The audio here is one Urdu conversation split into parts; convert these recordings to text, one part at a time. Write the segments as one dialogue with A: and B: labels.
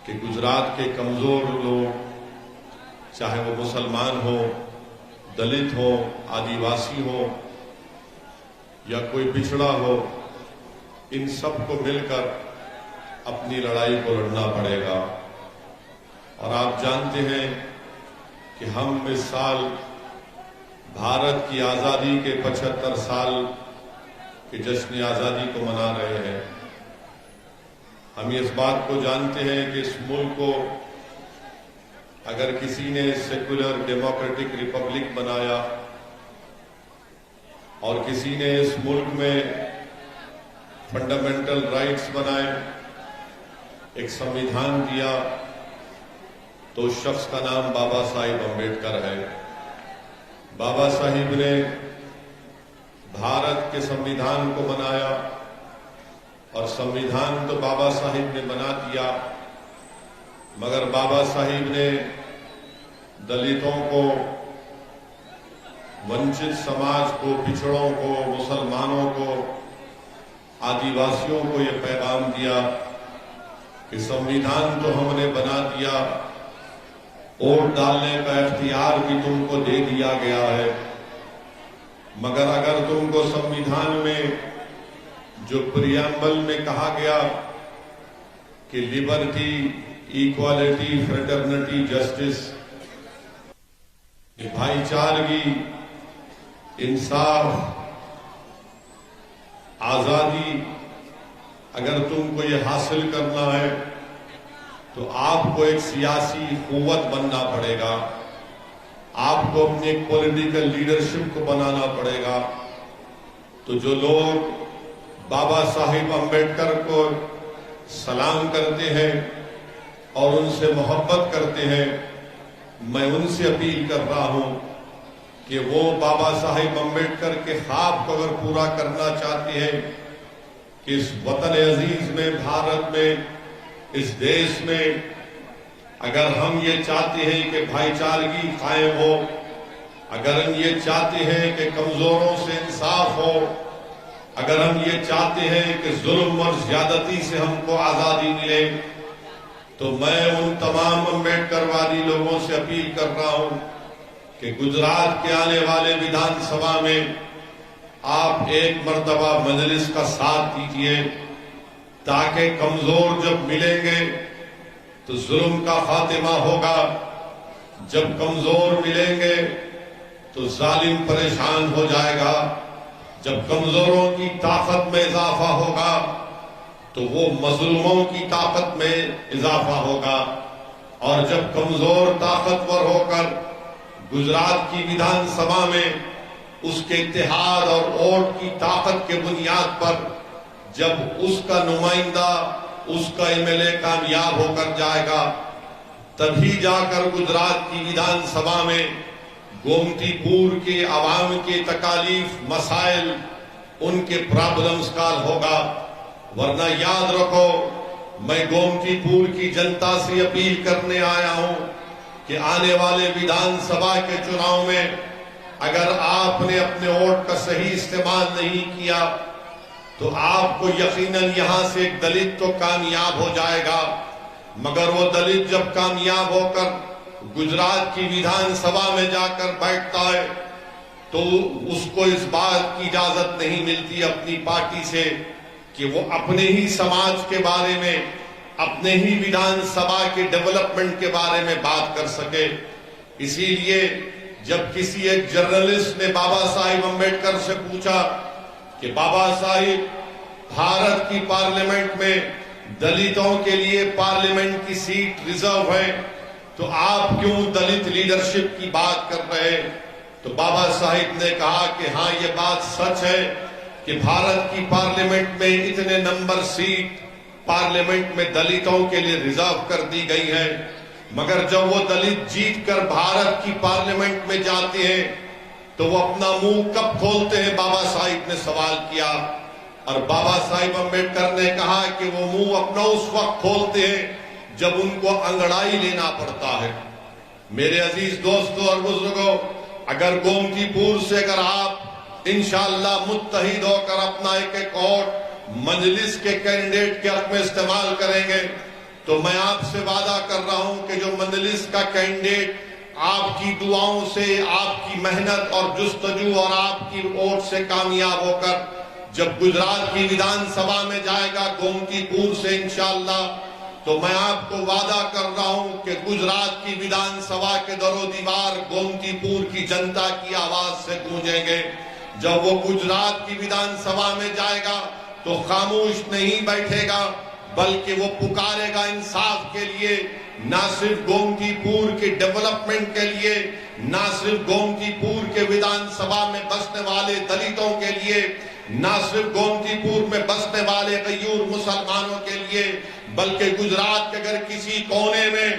A: کہ گجرات کے کمزور لوگ، چاہے وہ مسلمان ہو، دلت ہو، آدیواسی ہو یا کوئی پچھڑا ہو، ان سب کو مل کر اپنی لڑائی کو لڑنا پڑے گا۔ اور آپ جانتے ہیں کہ ہم اس سال بھارت کی آزادی کے 75 سال کے جشن آزادی کو منا رہے ہیں۔ ہم اس بات کو جانتے ہیں کہ اس ملک کو اگر کسی نے سیکولر ڈیموکریٹک ریپبلک بنایا اور کسی نے اس ملک میں فنڈامنٹل رائٹس بنائے، ایک سمویدھان دیا، تو اس شخص کا نام بابا صاحب امبیڈکر ہے۔ بابا صاحب نے بھارت کے سمویدھان کو بنایا، اور سمویدھان تو بابا صاحب نے بنا دیا، مگر بابا صاحب نے دلتوں کو، ونچت سماج کو، پچھڑوں کو، مسلمانوں کو، آدیواسیوں کو یہ پیغام دیا کہ سمویدھان تو ہم نے بنا دیا، ووٹ ڈالنے کا اختیار بھی تم کو دے دیا گیا ہے، مگر اگر تم کو سمویدھان میں جو پریامبل میں کہا گیا کہ لبرٹی، ایکوالٹی، فریٹرنٹی، جسٹس، بھائی چارگی، انصاف، آزادی، اگر تم کو یہ حاصل کرنا ہے تو آپ کو ایک سیاسی قوت بننا پڑے گا، آپ کو اپنی ایک پولیٹیکل لیڈرشپ کو بنانا پڑے گا۔ تو جو لوگ بابا صاحب امبیڈکر کو سلام کرتے ہیں اور ان سے محبت کرتے ہیں، میں ان سے اپیل کر رہا ہوں کہ وہ بابا صاحب امبیڈکر کے خواب کو اگر پورا کرنا چاہتے ہیں کہ اس وطن عزیز میں، بھارت میں، اس دیش میں اگر ہم یہ چاہتے ہیں کہ بھائی چارگی قائم ہو، اگر ہم یہ چاہتے ہیں کہ کمزوروں سے انصاف ہو، اگر ہم یہ چاہتے ہیں کہ ظلم اور زیادتی سے ہم کو آزادی ملے، تو میں ان تمام امبیڈکر وادی لوگوں سے اپیل کر رہا ہوں کہ گجرات کے آنے والے ویدھان سبھا میں آپ ایک مرتبہ مجلس کا ساتھ دیجیے، تاکہ کمزور جب ملیں گے تو ظلم کا خاتمہ ہوگا، جب کمزور ملیں گے تو ظالم پریشان ہو جائے گا، جب کمزوروں کی طاقت میں اضافہ ہوگا تو وہ مظلوموں کی طاقت میں اضافہ ہوگا، اور جب کمزور طاقتور ہو کر گجرات کی ویدھان سبھا میں اس کے اتحاد اور ووٹ کی طاقت کے بنیاد پر جب اس کا نمائندہ، اس کا ایم ایل اے کامیاب ہو کر جائے گا، تبھی جا کر گجرات کی ویدھان سبھا میں گومتی پور کے عوام کے تکالیف، مسائل، ان کے پرابلمز کا حل ہوگا۔ ورنہ یاد رکھو، میں گومتی پور کی جنتا سے اپیل کرنے آیا ہوں کہ آنے والے ویدھان سبھا کے چناؤ میں اگر آپ نے اپنے ووٹ کا صحیح استعمال نہیں کیا تو آپ کو یقیناً یہاں سے ایک دلت تو کامیاب ہو جائے گا، مگر وہ دلت جب کامیاب ہو کر گجرات کی ویدھان سبھا میں جا کر بیٹھتا ہے تو اس کو اس بات کی اجازت نہیں ملتی اپنی پارٹی سے کہ وہ اپنے ہی سماج کے بارے میں، اپنے ہی ویدھان سبھا کے ڈیولپمنٹ کے بارے میں بات کر سکے۔ اسی لیے جب کسی ایک جرنلسٹ نے بابا صاحب امبیڈکر سے پوچھا کہ بابا صاحب، بھارت کی پارلیمنٹ میں دلتوں کے لیے پارلیمنٹ کی سیٹ ریزرو ہے، تو آپ کیوں دلت لیڈرشپ کی بات کر رہے ہیں؟ تو بابا صاحب نے کہا کہ ہاں، یہ بات سچ ہے کہ بھارت کی پارلیمنٹ میں اتنے نمبر سیٹ پارلیمنٹ میں دلتوں کے لیے ریزرو کر دی گئی ہے، مگر جب وہ دلت جیت کر بھارت کی پارلیمنٹ میں جاتے ہیں تو وہ اپنا منہ کب کھولتے ہیں؟ بابا صاحب نے سوال کیا، اور بابا صاحب امبیڈکر نے کہا کہ وہ منہ اپنا اس وقت کھولتے ہیں جب ان کو انگڑائی لینا پڑتا ہے۔ میرے عزیز دوستوں اور بزرگوں، اگر گومتی پور سے اگر آپ انشاءاللہ متحد ہو کر اپنا ایک ووٹ مجلس کے کینڈیڈیٹ کے حق میں استعمال کریں گے تو میں آپ سے وعدہ کر رہا ہوں کہ جو مجلس کا کینڈیڈیٹ آپ کی دعاؤں سے، آپ کی محنت اور جستجو اور آپ کی ووٹ سے کامیاب ہو کر جب گجرات کی ویدھان سبھا میں جائے گا گومتی پور سے انشاءاللہ، تو میں آپ کو وعدہ کر رہا ہوں کہ گجرات کی ویدھان سبھا کے در و دیوار گومتی پور کی جنتا کی آواز سے گونجیں گے۔ جب وہ گجرات کی ویدھان سبھا میں جائے گا تو خاموش نہیں بیٹھے گا، بلکہ وہ پکارے گا انصاف کے لیے، نہ صرف گومتی پور کے ڈیولپمنٹ کے لیے، نہ صرف گومتی پور کے ویدھان سبھا میں بسنے والے دلتوں کے لیے، نہ صرف گومتی پور میں بسنے والے غیور مسلمانوں کے لیے، بلکہ گجرات کے اگر کسی کونے میں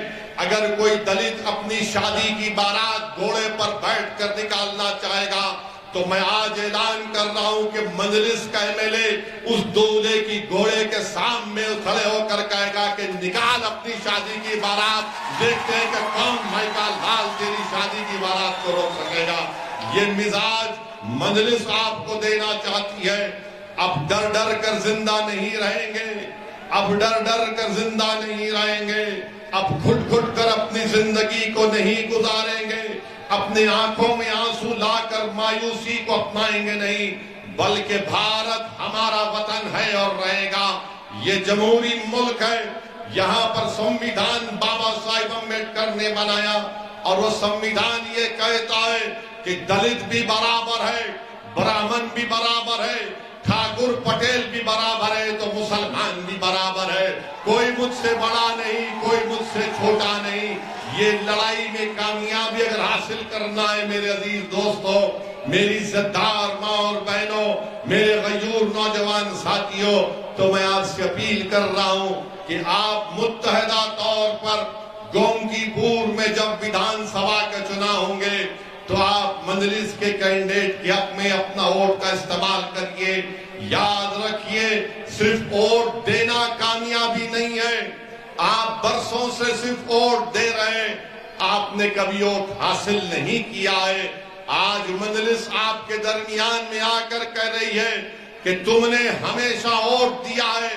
A: اگر کوئی دلت اپنی شادی کی بارات گھوڑے پر بیٹھ کر نکالنا چاہے گا تو میں آج اعلان کر رہا ہوں کہ مجلس کا ایم ایل اے اس دولے کی گھوڑے کے سامنے کھڑے ہو کر کہے گا کہ نکال اپنی شادی کی بارات، دیکھتے ہیں کہ کون بھائی کا لال تیری شادی کی بارات کو روک سکے گا۔ یہ مزاج مجلس آپ کو دینا چاہتی ہے۔ اب ڈر ڈر کر زندہ نہیں رہیں گے، اب ڈر ڈر کر زندہ نہیں رہیں گے، اب گھٹ گھٹ کر اپنی زندگی کو نہیں گزاریں گے، اپنے آنکھوں میں آنسو لا کر مایوسی کو اپنائیں گے نہیں، بلکہ بھارت ہمارا وطن ہے اور رہے گا۔ یہ جمہوری ملک ہے، یہاں پر سمویدھان بابا صاحب امبیڈکر نے بنایا اور وہ سمویدھان یہ کہتا ہے کہ دلت بھی برابر ہے، برہمن بھی برابر ہے، ٹھاکر پٹیل بھی برابر ہے تو مسلمان بھی برابر ہے، کوئی مجھ سے بڑا نہیں، کوئی مجھ سے چھوٹا نہیں۔ یہ لڑائی میں کامیابی اگر حاصل کرنا ہے میرے عزیز دوستوں، میری عزتدار ماں اور بہنوں، میرے غیور نوجوان ساتھیوں، تو میں آپ سے اپیل کر رہا ہوں کہ آپ متحدہ طور پر گومتی پور میں جب ویدھان سبھا کے چناؤ ہوں گے تو آپ مجلس کے کینڈیڈیٹ کے حق میں اپنا ووٹ کا استعمال کریے۔ یاد رکھیے، صرف ووٹ دینا کامیابی نہیں ہے، آپ برسوں سے صرف ووٹ دے رہے ہیں، آپ نے کبھی ووٹ حاصل نہیں کیا ہے۔ آج مجلس آپ کے درمیان میں آ کر کہہ رہی ہے کہ تم نے ہمیشہ ووٹ دیا ہے،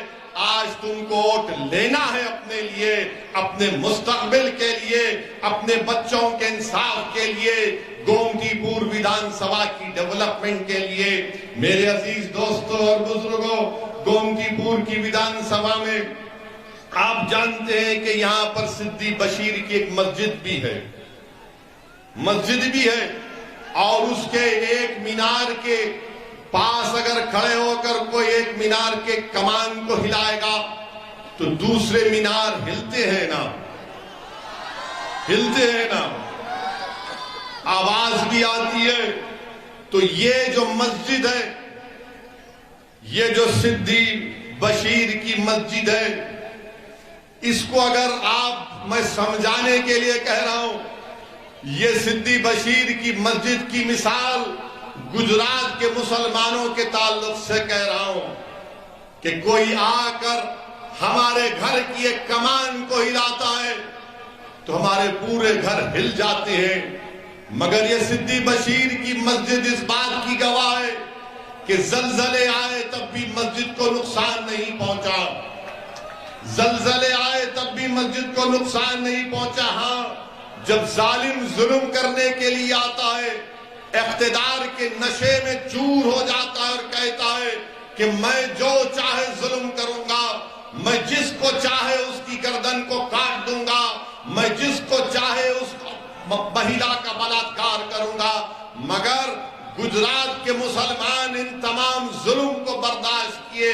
A: آج تم کو ووٹ لینا ہے اپنے لیے، اپنے مستقبل کے لیے، اپنے بچوں کے انصاف کے لیے، گومتی پور ویدھان سبھا کی ڈیولپمنٹ کے لیے۔ میرے عزیز دوستوں اور بزرگوں، گومتی پور کی ویدھان سبھا میں آپ جانتے ہیں کہ یہاں پر سدھی بشیر کی ایک مسجد بھی ہے، اور اس کے ایک مینار کے پاس اگر کھڑے ہو کر کوئی ایک مینار کے کمان کو ہلائے گا تو دوسرے مینار ہلتے ہیں نا، آواز بھی آتی ہے۔ تو یہ جو مسجد ہے، یہ جو سدھی بشیر کی مسجد ہے، اس کو اگر میں سمجھانے کے لیے کہہ رہا ہوں، یہ سدھی بشیر کی مسجد کی مثال گجرات کے مسلمانوں کے تعلق سے کہہ رہا ہوں کہ کوئی آ کر ہمارے گھر کی ایک کمان کو ہلاتا ہے تو ہمارے پورے گھر ہل جاتے ہیں، مگر یہ سدھی بشیر کی مسجد اس بات کی گواہ ہے کہ زلزلے آئے تب بھی مسجد کو نقصان نہیں پہنچا، زلزلے آئے تب بھی مسجد کو نقصان نہیں پہنچا۔ ہاں، جب ظالم ظلم کرنے کے لیے آتا ہے، اقتدار کے نشے میں چور ہو جاتا ہے اور کہتا ہے کہ میں جو چاہے ظلم کروں گا، میں جس کو چاہے اس کی گردن کو کاٹ دوں گا، میں جس کو چاہے اس مہیلا کا بلاತ್ಕಾರ کروں گا، مگر گجرات کے مسلمان ان تمام ظلم کو برداشت کیے،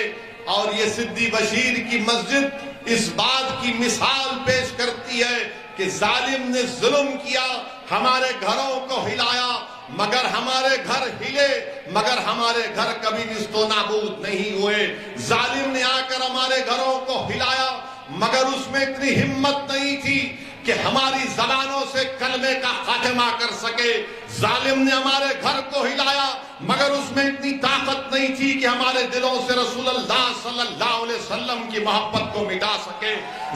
A: اور یہ سدھی بشیر کی مسجد اس بات کی مثال پیش کرتی ہے کہ ظالم نے ظلم کیا، ہمارے گھروں کو ہلایا، مگر ہمارے گھر ہلے، مگر ہمارے گھر کبھی نیست و نابود نہیں ہوئے۔ ظالم نے آ کر ہمارے گھروں کو ہلایا، مگر اس میں اتنی ہمت نہیں تھی کہ ہماری زبانوں سے کلمے کا خاتمہ کر سکے۔ ظالم نے ہمارے گھر کو ہلایا، مگر اس میں اتنی طاقت نہیں تھی کہ ہمارے دلوں سے رسول اللہ صلی اللہ علیہ وسلم کی محبت کو مٹا سکے۔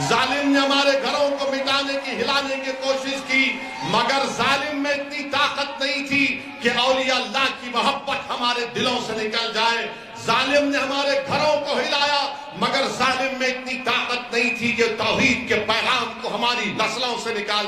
A: ظالم نے ہمارے گھروں کو مٹانے کی، ہلانے کی کوشش کی، مگر ظالم میں اتنی طاقت نہیں تھی کہ اولیاء اللہ کی محبت ہمارے دلوں سے نکل جائے۔ ظالم نے ہمارے گھروں کو ہلایا، مگر ظالم میں اتنی طاقت نہیں تھی کہ توحید کے پیغام کو ہماری نسلوں سے نکال